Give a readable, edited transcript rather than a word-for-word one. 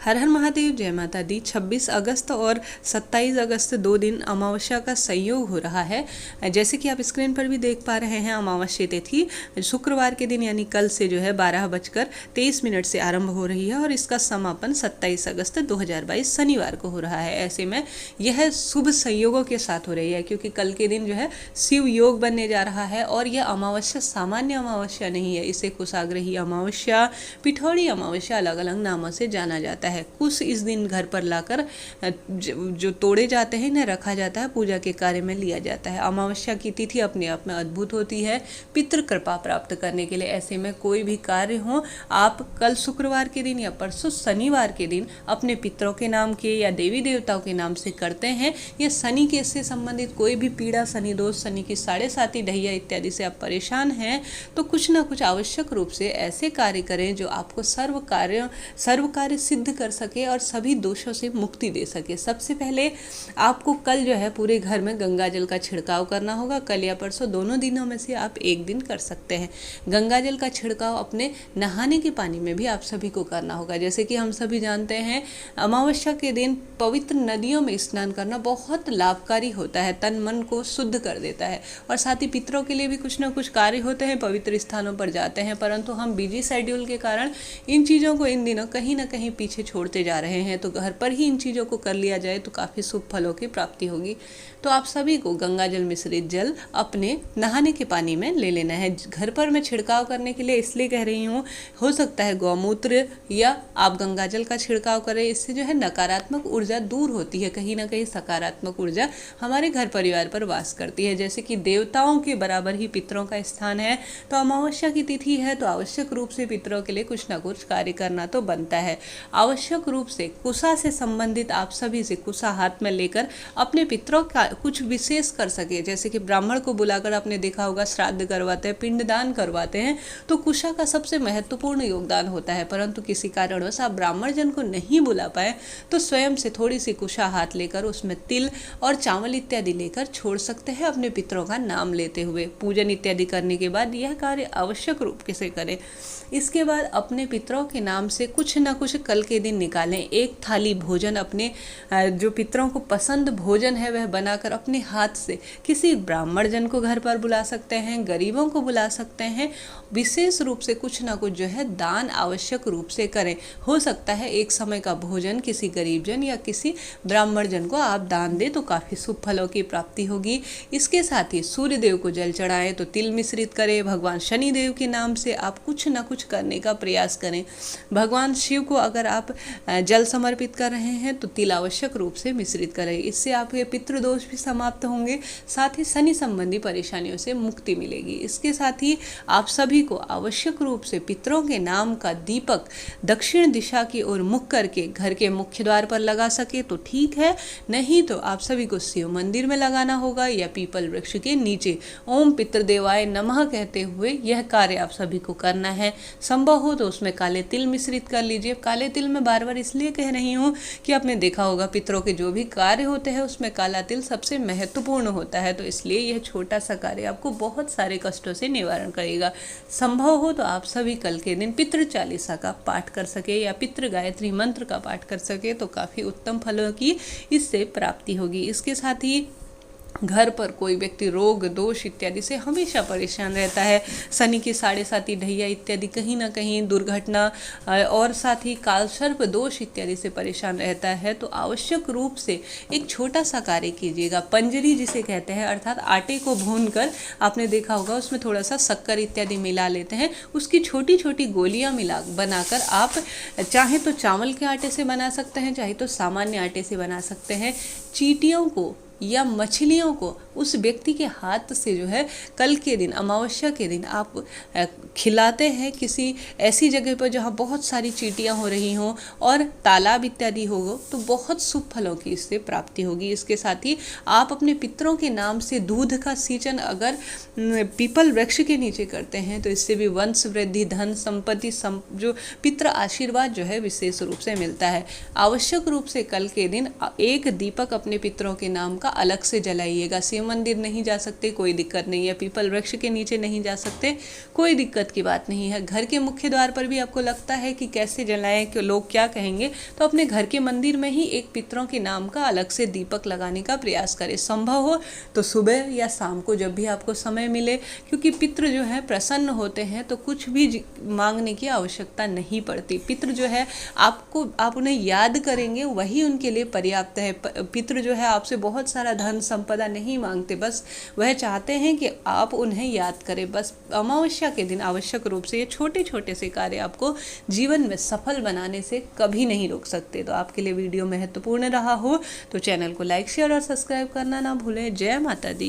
हर हर महादेव, जय माता दी। 26 अगस्त और 27 अगस्त 2 दिन अमावस्या का संयोग हो रहा है। जैसे कि आप स्क्रीन पर भी देख पा रहे हैं, अमावस्या तिथि शुक्रवार के दिन यानी कल से जो है 12:23 से आरंभ हो रही है और इसका समापन 27 अगस्त 2022 शनिवार को हो रहा है। ऐसे में यह शुभ संयोगों के साथ हो रही है क्योंकि कल के दिन जो है शिव योग बनने जा रहा है और यह अमावस्या सामान्य अमावस्या नहीं है। इसे कुशाग्रही अमावस्या, पिठौड़ी अमावस्या अलग अलग नामों से जाना जाता है। कुश इस दिन घर पर लाकर जो तोड़े जाते हैं इन्हें रखा जाता है, पूजा के कार्य में लिया जाता है। अमावस्या की तिथि अपने आप में अद्भुत होती है पितृ कृपा प्राप्त करने के लिए। ऐसे में कोई भी कार्य हो, आप कल शुक्रवार के दिन या परसों शनिवार के दिन अपने पितरों के नाम के या देवी देवताओं के नाम से करते हैं, या शनि के से संबंधित कोई भी पीड़ा, शनि दोष, शनि की 7.5 ढैया इत्यादि से आप परेशान हैं, तो कुछ ना कुछ आवश्यक रूप से ऐसे कार्य करें जो आपको सर्व कार्य सिद्ध कर सके और सभी दोषों से मुक्ति दे सके। सबसे पहले आपको कल जो है पूरे घर में गंगा जल का छिड़काव करना होगा। कल या परसों दोनों दिनों में से आप एक दिन कर सकते हैं। गंगा जल का छिड़काव अपने नहाने के पानी में भी आप सभी को करना होगा। जैसे कि हम सभी जानते हैं, अमावस्या के दिन पवित्र नदियों में स्नान करना बहुत लाभकारी होता है, तन मन को शुद्ध कर देता है। और साथ ही पितरों के लिए भी कुछ ना कुछ कार्य होते हैं, पवित्र स्थानों पर जाते हैं, परंतु हम बिजी शेड्यूल के कारण इन चीज़ों को इन दिनों कहीं ना कहीं पीछे छोड़ते जा रहे हैं। तो घर पर ही इन चीज़ों को कर लिया जाए तो काफ़ी शुभ फलों की प्राप्ति होगी। तो आप सभी को गंगा जल मिश्रित जल अपने नहाने के पानी में ले लेना है। घर पर मैं छिड़काव करने के लिए इसलिए कह रही हूँ, हो सकता है गौमूत्र या आप गंगा जल का छिड़काव करें। इससे जो है नकारात्मक ऊर्जा दूर होती है, कहीं ना कहीं सकारात्मक ऊर्जा हमारे घर परिवार पर वास करती है। जैसे कि देवताओं के बराबर ही पितरों का स्थान है, तो अमावस्या की तिथि है तो आवश्यक रूप से पितरों के लिए कुछ ना कुछ कार्य करना तो बनता है। आवश्यक रूप से कुशा से संबंधित आप सभी से कुशा हाथ में लेकर अपने पितरों का कुछ विशेष कर सके। जैसे कि ब्राह्मण को बुलाकर आपने देखा होगा श्राद्ध करवाते हैं, पिंडदान करवाते हैं, तो कुशा का सबसे महत्वपूर्ण योगदान होता है। परंतु किसी कारणवश आप ब्राह्मण जन को नहीं बुला पाए तो स्वयं से थोड़ी सी कुशा हाथ लेकर उसमें तिल और चावल इत्यादि लेकर छोड़ सकते हैं, अपने पितरों का नाम लेते हुए। पूजन इत्यादि करने के बाद यह कार्य आवश्यक रूप से करें। इसके बाद अपने पितरों के नाम से कुछ ना कुछ कल के दिन निकालें। एक थाली भोजन, अपने जो पितरों को पसंद भोजन है वह बनाकर अपने हाथ से किसी ब्राह्मण जन को घर पर बुला सकते हैं, गरीबों को बुला सकते हैं। विशेष रूप से कुछ ना कुछ जो है दान आवश्यक रूप से करें। हो सकता है एक समय का भोजन किसी गरीब जन या किसी ब्राह्मण जन को आप दान दें तो काफ़ी शुभ फलों की प्राप्ति होगी। इसके साथ ही सूर्य देव को जल चढ़ाएं तो तिल मिश्रित करें। भगवान शनि देव के नाम से आप कुछ ना कुछ करने का प्रयास करें। भगवान शिव को अगर आप जल समर्पित कर रहे हैं तो तिल आवश्यक रूप से मिश्रित करें। इससे आपके पितृदोष भी समाप्त होंगे, साथ ही शनि संबंधी परेशानियों से मुक्ति मिलेगी। इसके साथ ही आप सभी को आवश्यक रूप से पितरों के नाम का दीपक दक्षिण दिशा की ओर मुख करके घर के मुख्य द्वार पर लगा सके तो ठीक है, नहीं तो आप सभी को शिव मंदिर में लगाना होगा या पीपल वृक्ष के नीचे ओम पितृदेवाय नमः कहते हुए यह कार्य आप सभी को करना है। संभव हो तो उसमें काले तिल मिश्रित कर लीजिए। काले तिल में बार बार इसलिए कह रही हूँ कि आपने देखा होगा पितरों के जो भी कार्य होते हैं उसमें काला तिल सबसे महत्वपूर्ण होता है, तो इसलिए यह छोटा सा कार्य आपको बहुत सारे कष्टों से निवारण करेगा। संभव हो तो आप सभी कल के दिन पितृ चालीसा का पाठ कर सके या पितृ गायत्री मंत्र का पाठ कर सके तो काफ़ी उत्तम फलों की इससे प्राप्ति होगी। इसके साथ ही घर पर कोई व्यक्ति रोग, दोष इत्यादि से हमेशा परेशान रहता है, शनि की 7.5 ढैया इत्यादि, कहीं ना कहीं दुर्घटना और साथ ही कालसर्प दोष इत्यादि से परेशान रहता है, तो आवश्यक रूप से एक छोटा सा कार्य कीजिएगा। पंजरी जिसे कहते हैं, अर्थात आटे को भूनकर आपने देखा होगा उसमें थोड़ा सा शक्कर इत्यादि मिला लेते हैं, उसकी छोटी छोटी गोलियां बनाकर आप चाहे तो चावल के आटे से बना सकते हैं, चाहे तो सामान्य आटे से बना सकते हैं। चींटियों को या मछलियों को उस व्यक्ति के हाथ से जो है कल के दिन, अमावस्या के दिन आप खिलाते हैं किसी ऐसी जगह पर जहाँ बहुत सारी चींटियाँ हो रही हों और तालाब इत्यादि हो, तो बहुत शुभ फलों की इससे प्राप्ति होगी। इसके साथ ही आप अपने पितरों के नाम से दूध का सिंचन अगर पीपल वृक्ष के नीचे करते हैं तो इससे भी वंश वृद्धि, धन संपत्ति, जो पितृ आशीर्वाद जो है विशेष रूप से मिलता है। आवश्यक रूप से कल के दिन एक दीपक अपने पितरों के नाम का अलग से जलाइएगा। शिव शिव मंदिर नहीं जा सकते, कोई दिक्कत नहीं है। पीपल वृक्ष के नीचे नहीं जा सकते, कोई दिक्कत की बात नहीं है। घर के मुख्य द्वार पर भी आपको लगता है कि कैसे जलाएं, कि लोग क्या कहेंगे, तो अपने घर के मंदिर में ही एक पितरों के नाम का अलग से दीपक लगाने का प्रयास करें। संभव हो तो सुबह या शाम को, जब भी आपको समय मिले, क्योंकि पितृ जो है प्रसन्न होते हैं तो कुछ भी मांगने की आवश्यकता नहीं पड़ती। पितृ जो है आप उन्हें याद करेंगे वही उनके लिए पर्याप्त है। पितृ जो है आपसे बहुत सारा धन संपदा नहीं मांगते, बस वह चाहते हैं कि आप उन्हें याद करें। बस अमावस्या के दिन आवश्यक रूप से ये छोटे छोटे से कार्य आपको जीवन में सफल बनाने से कभी नहीं रोक सकते। तो आपके लिए वीडियो महत्वपूर्ण रहा हो तो चैनल को लाइक शेयर और सब्सक्राइब करना ना भूलें। जय माता दी।